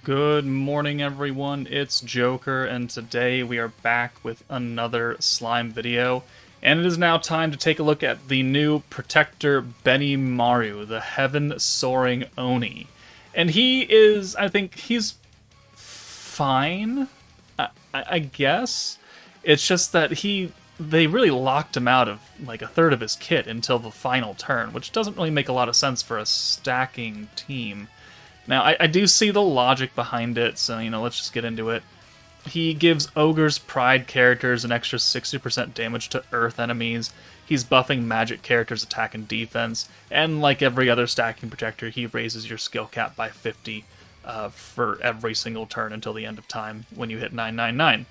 Good morning, everyone. It's Joker, and today we are back with another slime video. And it is now time to take a look at the new Protector Benimaru, the Heaven-Soaring Oni. And he is, I think, he's fine, I guess. It's just that they really locked him out of like a third of his kit until the final turn, which doesn't really make a lot of sense for a stacking team. Now, I do see the logic behind it, so, let's just get into it. He gives Ogre's Pride characters an extra 60% damage to Earth enemies. He's buffing magic characters' attack and defense. And like every other stacking protector, he raises your skill cap by 50 for every single turn until the end of time when you hit 999.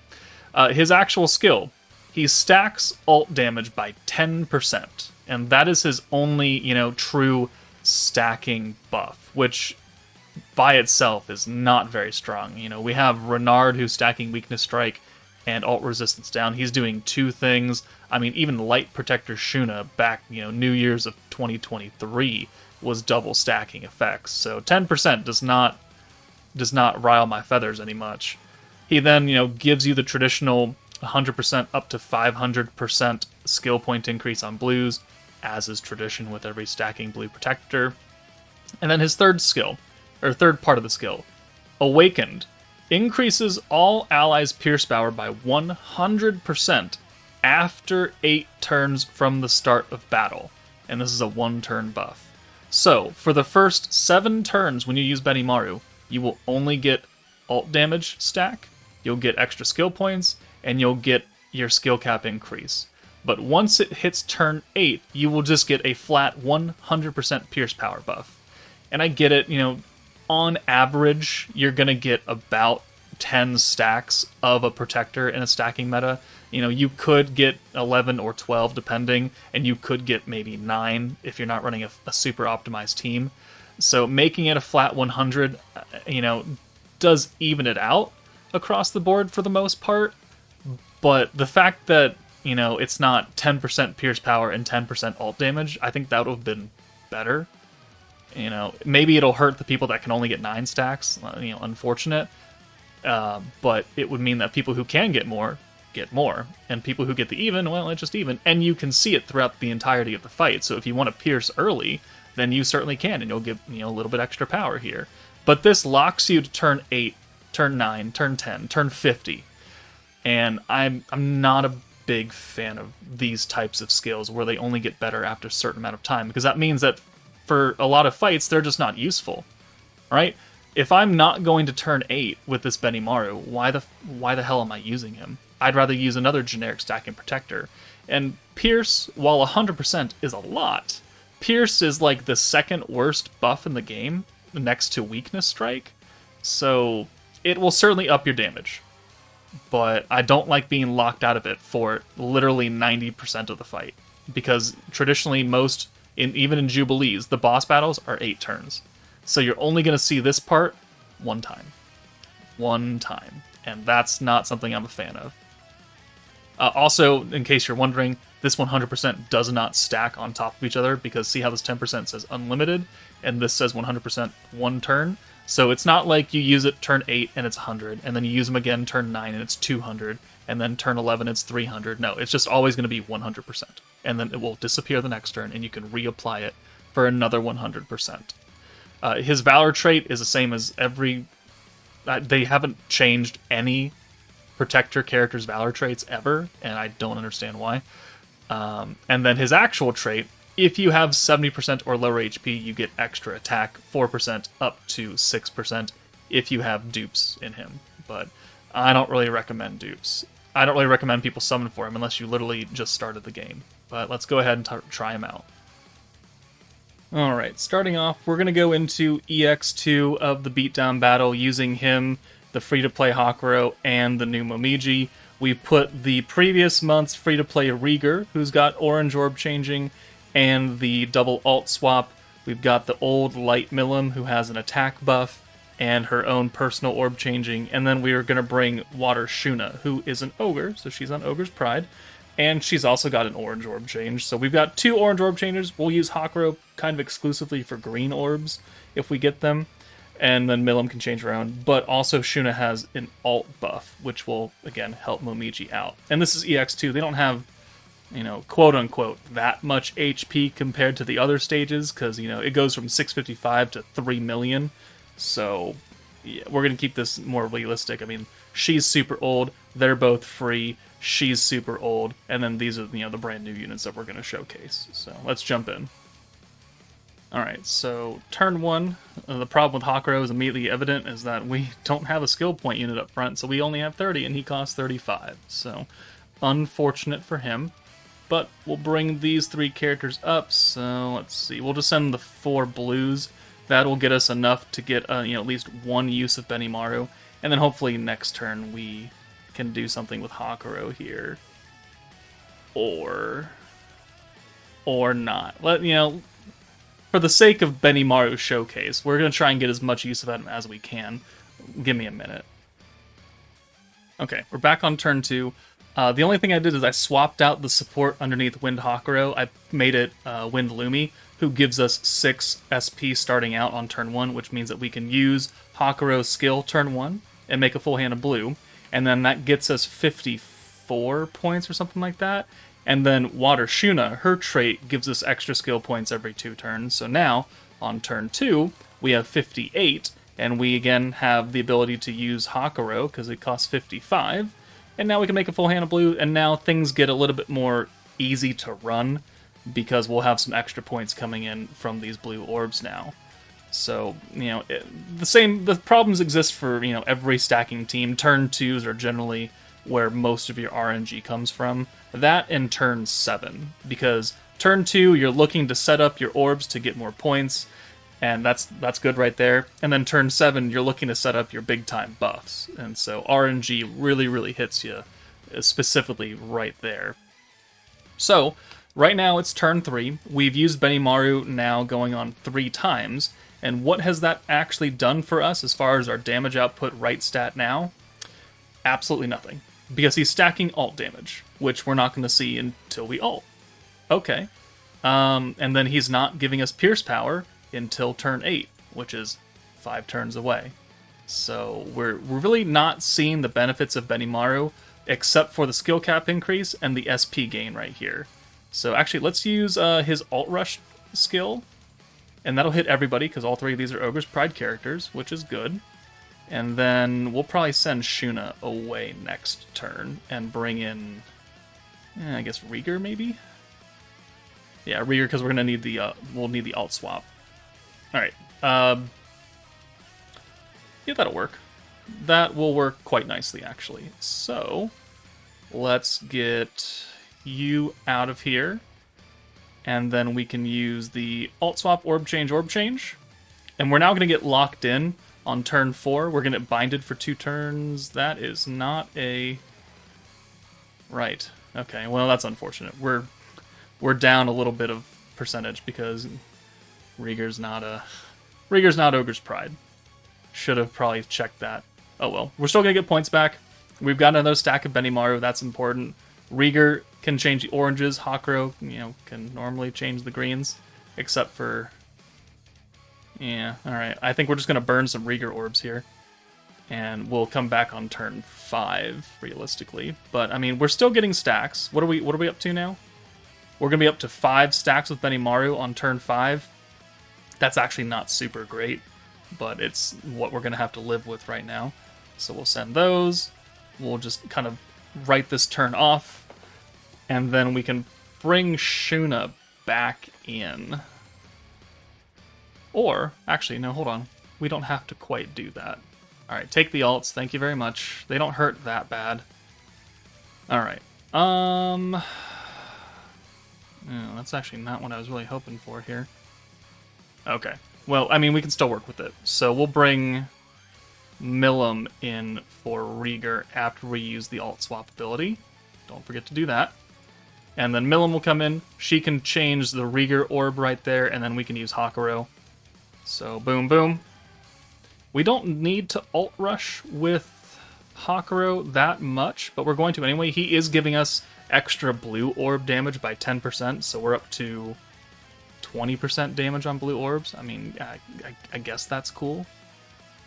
His actual skill, he stacks ult damage by 10%. And that is his only, true stacking buff, which by itself is not very strong. We have Renard who's stacking Weakness Strike and Alt Resistance down. He's doing two things. I mean, even Light Protector Shuna back, New Year's of 2023 was double stacking effects. So 10% does not rile my feathers any much. He then, gives you the traditional 100% up to 500% skill point increase on blues, as is tradition with every stacking blue protector. And then his third part of the skill, Awakened, increases all allies' pierce power by 100% after 8 turns from the start of battle. And this is a 1-turn buff. So, for the first 7 turns when you use Benimaru, you will only get ult damage stack, you'll get extra skill points, and you'll get your skill cap increase. But once it hits turn 8, you will just get a flat 100% pierce power buff. And I get it, on average, you're going to get about 10 stacks of a protector in a stacking meta. You could get 11 or 12 depending, and you could get maybe 9 if you're not running a super optimized team. So making it a flat 100, does even it out across the board for the most part. But the fact that, it's not 10% pierce power and 10% ult damage, I think that would have been better. Maybe it'll hurt the people that can only get 9 stacks, unfortunate. But it would mean that people who can get more, and people who get the even, well, it's just even. And you can see it throughout the entirety of the fight, so if you want to pierce early, then you certainly can, and you'll get, a little bit extra power here. But this locks you to turn 8, turn 9, turn 10, turn 50. And I'm not a big fan of these types of skills where they only get better after a certain amount of time, because that means that for a lot of fights, they're just not useful, right? If I'm not going to turn 8 with this Benimaru, why the hell am I using him? I'd rather use another generic stacking protector. And Pierce, while 100% is a lot, Pierce is like the second worst buff in the game, next to Weakness Strike, so it will certainly up your damage. But I don't like being locked out of it for literally 90% of the fight, because traditionally even in Jubilees, the boss battles are 8 turns. So you're only going to see this part one time. One time. And that's not something I'm a fan of. Also, in case you're wondering, this 100% does not stack on top of each other, because see how this 10% says unlimited, and this says 100% one turn? So it's not like you use it turn 8 and it's 100, and then you use them again turn 9 and it's 200, and then turn 11 it's 300. No, it's just always going to be 100%. And then it will disappear the next turn, and you can reapply it for another 100%. His Valor trait is the same as every... they haven't changed any Protector character's Valor traits ever, and I don't understand why. And then his actual trait, if you have 70% or lower HP, you get extra attack, 4% up to 6% if you have dupes in him. But I don't really recommend dupes. I don't really recommend people summon for him unless you literally just started the game. But let's go ahead and try him out. Alright, starting off, we're going to go into EX2 of the beatdown battle using him, the free-to-play Hakuro, and the new Momiji. We've put the previous month's free-to-play Rieger, who's got orange orb changing, and the double alt swap. We've got the old Light Milim, who has an attack buff, and her own personal orb changing. And then we are going to bring Water Shuna, who is an ogre, so she's on Ogre's Pride. And she's also got an orange orb change. So we've got 2 orange orb changes. We'll use Hakuro kind of exclusively for green orbs if we get them. and then Milim can change around. But also Shuna has an alt buff, which will, again, help Momiji out. And this is EX2. They don't have, you know, quote-unquote, that much HP compared to the other stages, because, you know, it goes from 655 to 3 million. So, yeah, we're going to keep this more realistic. I mean, she's super old. They're both free. She's super old. And then these are, you know, the brand new units that we're going to showcase. So, let's jump in. Alright, so turn 1, the problem with Hakuro is immediately evident, is that we don't have a skill point unit up front, so we only have 30, and he costs 35. So, unfortunate for him. But we'll bring these 3 characters up, so let's see. We'll just send the 4 blues. That'll get us enough to get you know, at least 1 use of Benimaru, and then hopefully next turn we can do something with Hakuro here. Or not. You know, for the sake of Benimaru's showcase, we're going to try and get as much use of him as we can. Give me a minute. Okay, we're back on turn 2. The only thing I did is I swapped out the support underneath Wind Hakuro. I made it Wind Lumi, who gives us 6 SP starting out on turn 1, which means that we can use Hakuro's skill turn 1 and make a full hand of blue. And then that gets us 54 points or something like that. And then Water Shuna, her trait, gives us extra skill points every 2 turns. So now, on turn 2, we have 58, and we again have the ability to use Hakuro, because it costs 55. And now we can make a full hand of blue, and now things get a little bit more easy to run, because we'll have some extra points coming in from these blue orbs now. So, you know, the problems exist for, you know, every stacking team. Turn 2s are generally where most of your RNG comes from. That and turn 7, because turn 2 you're looking to set up your orbs to get more points, and that's good right there. And then turn 7 you're looking to set up your big time buffs, and so RNG really hits you specifically right there. So right now it's turn 3. We've used Benimaru now going on 3 times, and what has that actually done for us as far as our damage output right stat now? Absolutely nothing. Because he's stacking alt damage, which we're not going to see until we ult. Okay. And then he's not giving us pierce power until turn 8, which is 5 turns away. So we're really not seeing the benefits of Benimaru, except for the skill cap increase and the SP gain right here. So actually, let's use his alt rush skill, and that'll hit everybody, because all 3 of these are Ogre's Pride characters, which is good. And then we'll probably send Shuna away next turn and bring in, I guess, Rieger maybe? Yeah, Rieger, because we're gonna need the we'll need the alt swap. All right, yeah, that'll work. That will work quite nicely, actually. So let's get you out of here, and then we can use the alt swap, orb change, and we're now gonna get locked in. On turn 4, we're going to get binded for 2 turns. That is not a... Right. Okay, well, that's unfortunate. We're down a little bit of percentage because Rieger's not Ogre's Pride. Should have probably checked that. Oh well. We're still going to get points back. We've got another stack of Benimaru. That's important. Rieger can change the oranges. Hakuro, you know, can normally change the greens. Except for... Yeah, alright. I think we're just going to burn some Rieger orbs here. And we'll come back on turn 5, realistically. But, I mean, we're still getting stacks. What are we up to now? We're going to be up to 5 stacks with Benimaru on turn 5. That's actually not super great, but it's what we're going to have to live with right now. So we'll send those. We'll just kind of write this turn off. And then we can bring Shuna back in. Or, actually, no, hold on. We don't have to quite do that. Alright, take the alts. Thank you very much. They don't hurt that bad. Alright. Oh, that's actually not what I was really hoping for here. Okay. Well, I mean, we can still work with it. So we'll bring Milim in for Rieger after we use the alt swap ability. Don't forget to do that. And then Milim will come in. She can change the Rieger orb right there, and then we can use Hakuro. So, boom, boom. We don't need to alt rush with Hakuro that much, but we're going to anyway. He is giving us extra blue orb damage by 10%, so we're up to 20% damage on blue orbs. I mean, I guess that's cool.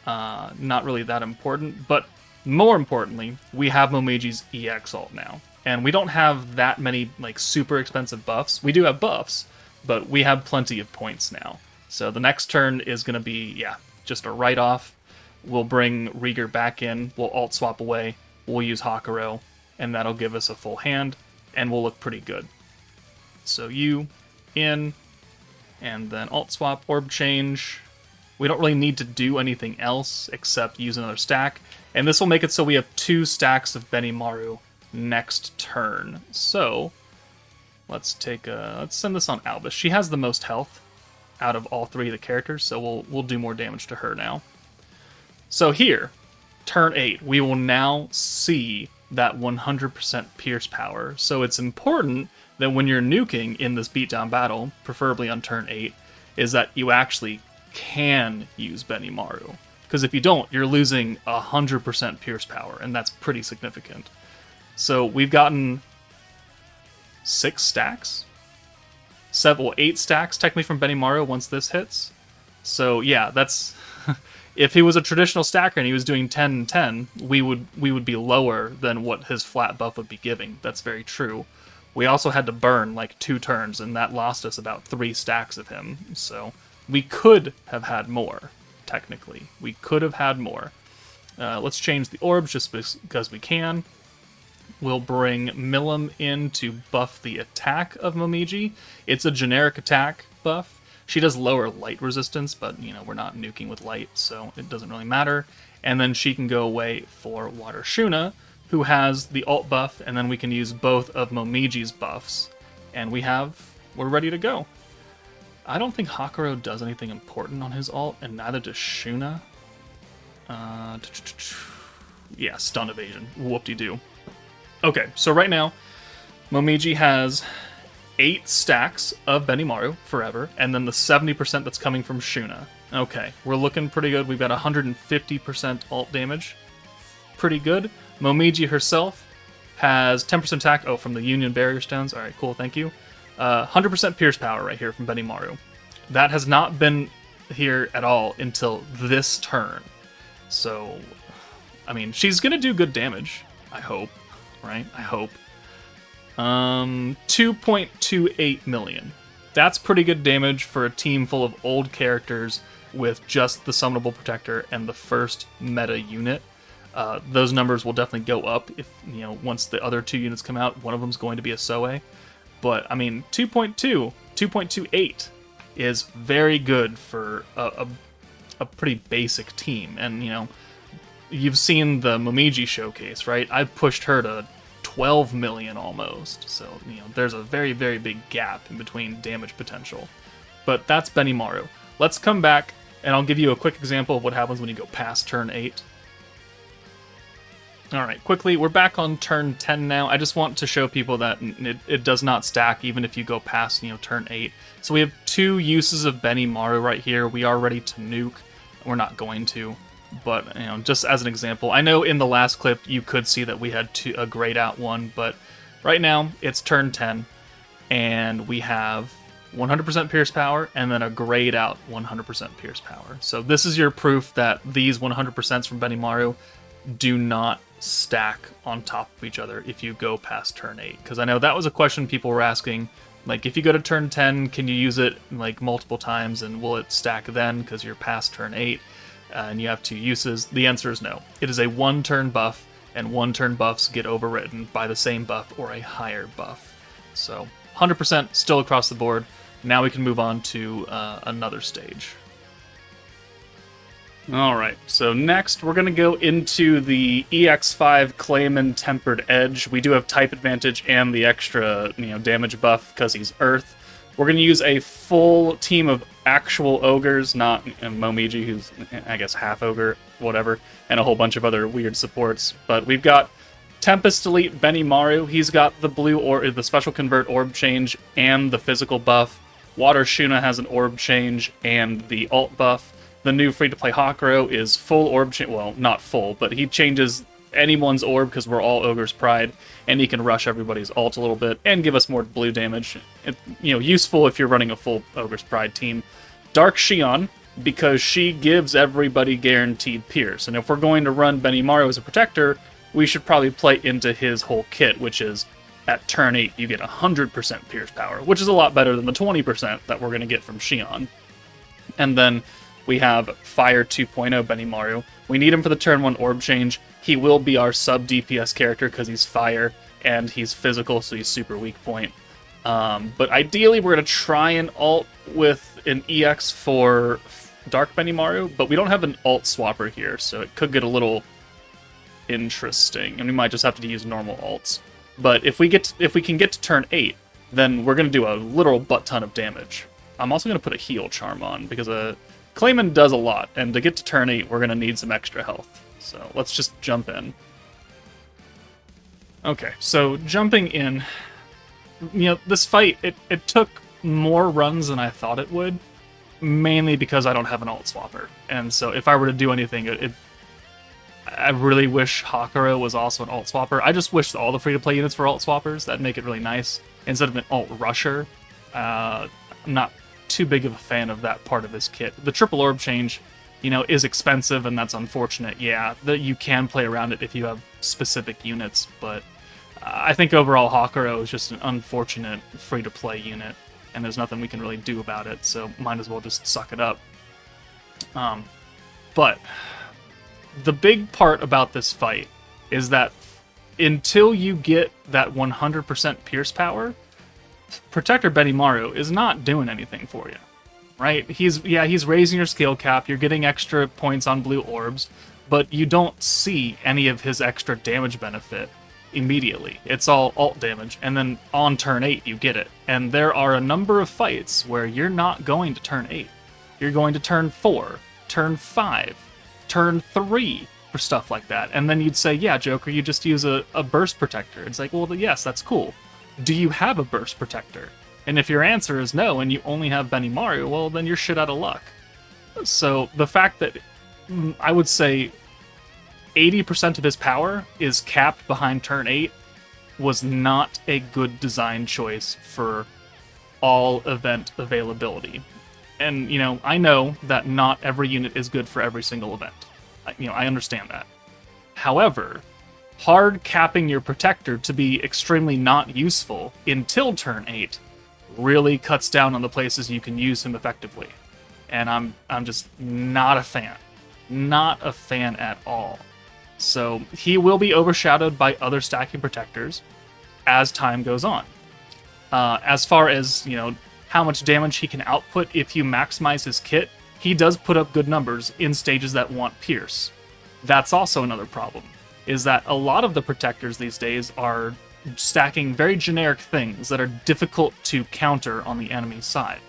Not really that important, but more importantly, we have Momiji's EX ult now. And we don't have that many like super expensive buffs. We do have buffs, but we have plenty of points now. So the next turn is going to be, yeah, just a write-off. We'll bring Rieger back in, we'll alt swap away, we'll use Hakuro, and that'll give us a full hand, and we'll look pretty good. So you, in, and then alt swap, orb change. We don't really need to do anything else except use another stack, and this will make it so we have 2 stacks of Benimaru next turn. So let's send this on Albus. She has the most health out of all 3 of the characters, so we'll do more damage to her now. So here, turn 8, we will now see that 100% pierce power. So it's important that when you're nuking in this beatdown battle, preferably on turn 8, is that you actually can use Benimaru. Because if you don't, you're losing 100% pierce power, and that's pretty significant. So we've gotten 6 stacks? 8 stacks technically from Benimaru once this hits. So yeah, that's... If he was a traditional stacker and he was doing 10 and 10, we would be lower than what his flat buff would be giving. That's very true. We also had to burn like 2 turns, and that lost us about 3 stacks of him. So we could have had more, technically. We could have had more. Let's change the orbs just because we can. We'll bring Milim in to buff the attack of Momiji. It's a generic attack buff. She does lower light resistance, but, you know, we're not nuking with light, so it doesn't really matter. And then she can go away for Water Shuna, who has the ult buff, and then we can use both of Momiji's buffs. And we're ready to go. I don't think Hakuro does anything important on his ult, and neither does Shuna. Yeah, stun evasion. Whoop-de-doo. Okay, so right now, Momiji has 8 stacks of Benimaru forever, and then the 70% that's coming from Shuna. Okay, we're looking pretty good. We've got 150% ult damage. Pretty good. Momiji herself has 10% attack. Oh, from the Union Barrier Stones. Alright, cool, thank you. 100% Pierce Power right here from Benimaru. That has not been here at all until this turn. So, I mean, she's going to do good damage, I hope. Right? I hope. 2.28 million. That's pretty good damage for a team full of old characters with just the summonable Protector and the first meta unit. Those numbers will definitely go up if, you know, once the other 2 units come out. One of them is going to be a Soe. But, I mean, 2.28 is very good for a pretty basic team. And, you know, you've seen the Momiji showcase, right? I pushed her to 12 million almost. So, you know, there's a very, very big gap in between damage potential. But that's Benimaru. Let's come back, and I'll give you a quick example of what happens when you go past turn 8. Alright, quickly, we're back on turn 10 now. I just want to show people that it does not stack even if you go past, you know, turn 8. So we have 2 uses of Benimaru right here. We are ready to nuke. We're not going to. But, you know, just as an example, I know in the last clip you could see that we had a grayed out one, but right now it's turn 10, and we have 100% Pierce Power, and then a grayed out 100% Pierce Power. So this is your proof that these 100% from Benimaru do not stack on top of each other if you go past turn 8. Because I know that was a question people were asking, like, if you go to turn 10, can you use it, like, multiple times, and will it stack then because you're past turn 8? And you have 2 uses. The answer is no. It is a 1-turn buff, and 1-turn buffs get overridden by the same buff or a higher buff. So 100% still across the board. Now we can move on to another stage. Alright, so next we're going to go into the EX5 Clayman Tempered Edge. We do have type advantage and the extra, you know, damage buff because he's Earth. We're going to use a full team of actual ogres, not Momiji, who's, I guess, half ogre, whatever, and a whole bunch of other weird supports. But we've got Tempest Elite Benimaru. He's got the the special convert orb change and the physical buff. Water Shuna has an orb change and the ult buff. The new free-to-play Hakuro is full orb change. Well, not full, but he changes anyone's orb because we're all Ogre's Pride, and he can rush everybody's ult a little bit and give us more blue damage. You know, useful if you're running a full Ogre's Pride team. Dark Xion because she gives everybody guaranteed pierce. And if we're going to run Benimaru as a protector, we should probably play into his whole kit, which is at turn 8 you get 100% pierce power, which is a lot better than the 20% that we're going to get from Shion. And then we have Fire 2.0 Benimaru. We need him for the turn 1 orb change. He will be our sub DPS character because he's fire and he's physical, so he's super weak point. But ideally we're going to try and ult with an EX for Dark Benimaru, but we don't have an ult swapper here, so it could get a little interesting, and we might just have to use normal ults. But if we can get to turn 8, then we're going to do a literal butt ton of damage. I'm also going to put a heal charm on, because Clayman does a lot, and to get to turn 8, we're going to need some extra health. So let's just jump in. Okay, so jumping in, this fight, it took more runs than I thought it would, mainly because I don't have an ult swapper. And so if I were to do anything, I really wish Hakuro was also an ult swapper. I just wish all the free-to-play units were ult swappers. That'd make it really nice. Instead of an ult rusher, I'm not too big of a fan of that part of his kit. The triple orb change, is expensive, and that's unfortunate. Yeah, you can play around it if you have specific units, but I think overall Hakuro is just an unfortunate free-to-play unit, and there's nothing we can really do about it, so might as well just suck it up. But the big part about this fight is that until you get that 100% pierce power, Protector Benimaru is not doing anything for you, right? He's raising your skill cap, you're getting extra points on blue orbs, but you don't see any of his extra damage benefit immediately. It's all ult damage, and then on turn 8 you get it. And there are a number of fights where you're not going to turn 8. You're going to turn 4, turn 5, turn 3 for stuff like that. And then you'd say, yeah, Joker, you just use a burst protector. It's like, well, yes, that's cool. Do you have a burst protector? And if your answer is no, and you only have Benimaru, well, then you're shit out of luck. So the fact that I would say 80% of his power is capped behind turn 8 was not a good design choice for all event availability. And, I know that not every unit is good for every single event. I understand that. However, hard capping your protector to be extremely not useful until turn 8 really cuts down on the places you can use him effectively. And I'm just not a fan. Not a fan at all. So he will be overshadowed by other stacking protectors as time goes on. As far as, how much damage he can output if you maximize his kit, he does put up good numbers in stages that want pierce. That's also another problem, is that a lot of the protectors these days are stacking very generic things that are difficult to counter on the enemy side.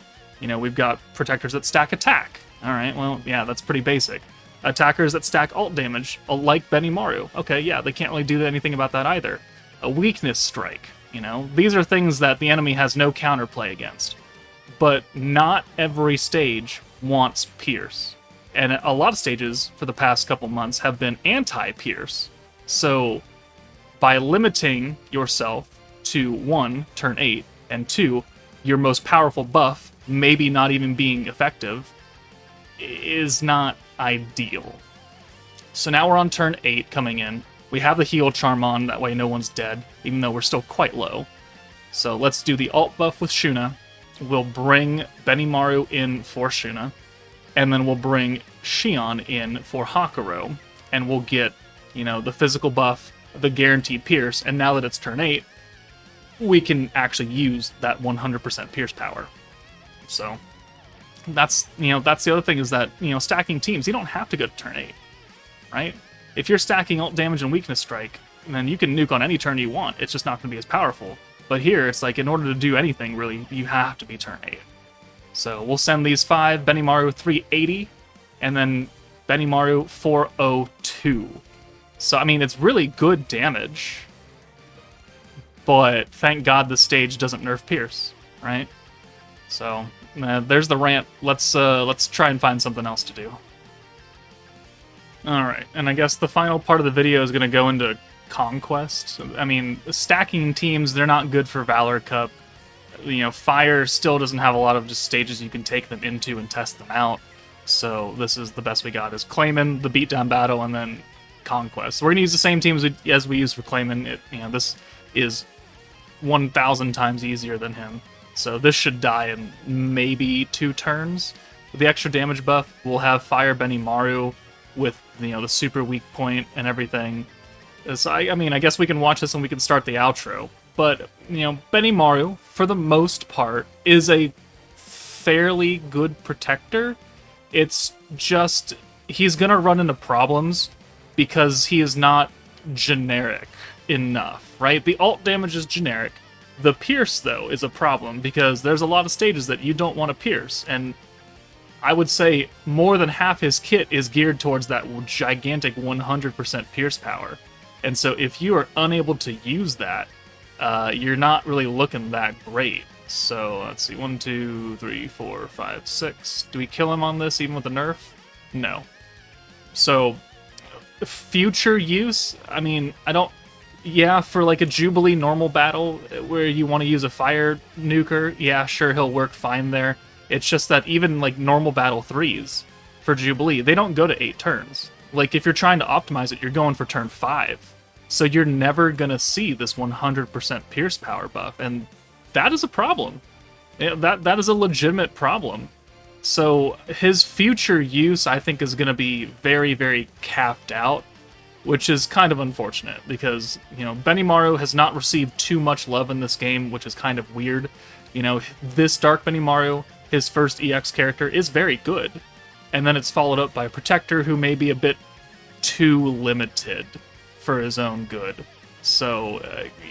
We've got protectors that stack attack. Alright, well, yeah, that's pretty basic. Attackers that stack ult damage, like Benimaru. Okay, yeah, they can't really do anything about that either. A weakness strike, These are things that the enemy has no counterplay against. But not every stage wants pierce. And a lot of stages for the past couple months have been anti-pierce. So by limiting yourself to 1, turn 8, and 2, your most powerful buff, maybe not even being effective, is not ideal. So now we're on turn 8 coming in. We have the heal charm on, that way no one's dead, even though we're still quite low. So let's do the ult buff with Shuna. We'll bring Benimaru in for Shuna, and then we'll bring Shion in for Hakuro, and we'll get, the physical buff, the guaranteed pierce, and now that it's turn 8, we can actually use that 100% pierce power. So that's the other thing, is that, stacking teams, you don't have to go to turn 8, right? If you're stacking ult damage and weakness strike, then you can nuke on any turn you want. It's just not going to be as powerful. But here, it's like, in order to do anything, really, you have to be turn 8. So we'll send these 5, Benimaru 380, and then Benimaru 402. So, it's really good damage. But thank God the stage doesn't nerf Pierce, right? So, there's the rant. Let's try and find something else to do. Alright, and I guess the final part of the video is going to go into Conquest. Stacking teams, they're not good for Valor Cup. Fire still doesn't have a lot of just stages you can take them into and test them out. So this is the best we got, is Clayman, the beatdown battle, and then Conquest. So we're going to use the same team as we used for Clayman. This is 1,000 times easier than him. So this should die in maybe 2 turns. With the extra damage buff, we'll have Fire Benimaru with, the super weak point and everything. So I guess we can watch this and we can start the outro. But, Benimaru, for the most part, is a fairly good protector. It's just, he's gonna run into problems because he is not generic enough, right? The ult damage is generic. The pierce, though, is a problem because there's a lot of stages that you don't want to pierce, and I would say more than half his kit is geared towards that gigantic 100% pierce power. And so if you are unable to use that, you're not really looking that great. So let's see, 1, 2, 3, 4, 5, 6. Do we kill him on this even with a nerf? No. So future use, yeah, for like a Jubilee normal battle where you want to use a fire nuker, yeah, sure, he'll work fine there. It's just that even like normal battle 3s for Jubilee, they don't go to 8 turns. Like if you're trying to optimize it, you're going for turn 5. So you're never gonna see this 100% pierce power buff, and that is a problem. That is a legitimate problem. So his future use, I think, is gonna be very, very capped out, which is kind of unfortunate because, Benimaru has not received too much love in this game, which is kind of weird. This Dark Benimaru, his first EX character, is very good. And then it's followed up by a Protector who may be a bit too limited for his own good. So,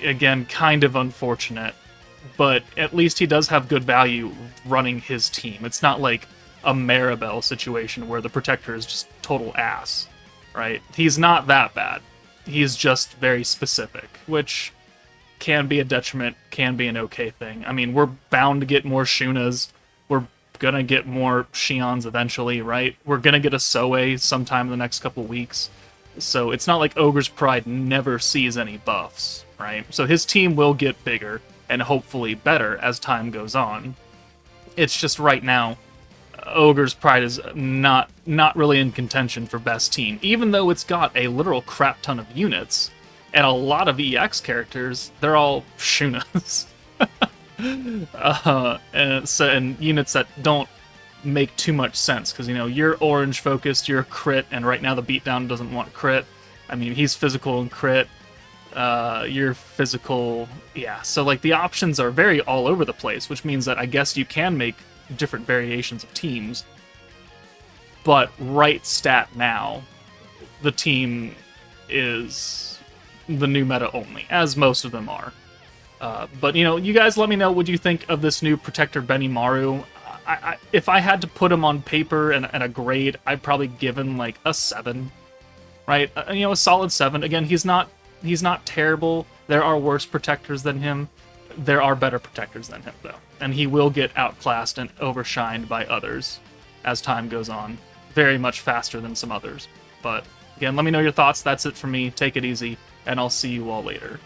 again, kind of unfortunate. But at least he does have good value running his team. It's not like a Maribel situation where the Protector is just total ass. Right? He's not that bad. He's just very specific, which can be a detriment, can be an okay thing. We're bound to get more Shunas. We're gonna get more Xions eventually, right? We're gonna get a Soe sometime in the next couple weeks. So it's not like Ogre's Pride never sees any buffs, right? So his team will get bigger and hopefully better as time goes on. It's just right now, Ogre's Pride is not really in contention for best team, even though it's got a literal crap ton of units and a lot of EX characters. They're all Shunas. and units that don't make too much sense because you're orange focused, you're crit, and right now the beatdown doesn't want crit. He's physical and crit. You're physical, yeah. So like the options are very all over the place, which means that I guess you can make different variations of teams, but right stat now, the team is the new meta only, as most of them are. But you guys let me know what you think of this new Protector Benimaru. If I had to put him on paper and a grade, I'd probably give him like a 7, right? A solid 7. Again, he's not terrible. There are worse protectors than him. There are better protectors than him, though. And he will get outclassed and overshined by others as time goes on. Very much faster than some others. But, again, let me know your thoughts. That's it for me. Take it easy, and I'll see you all later.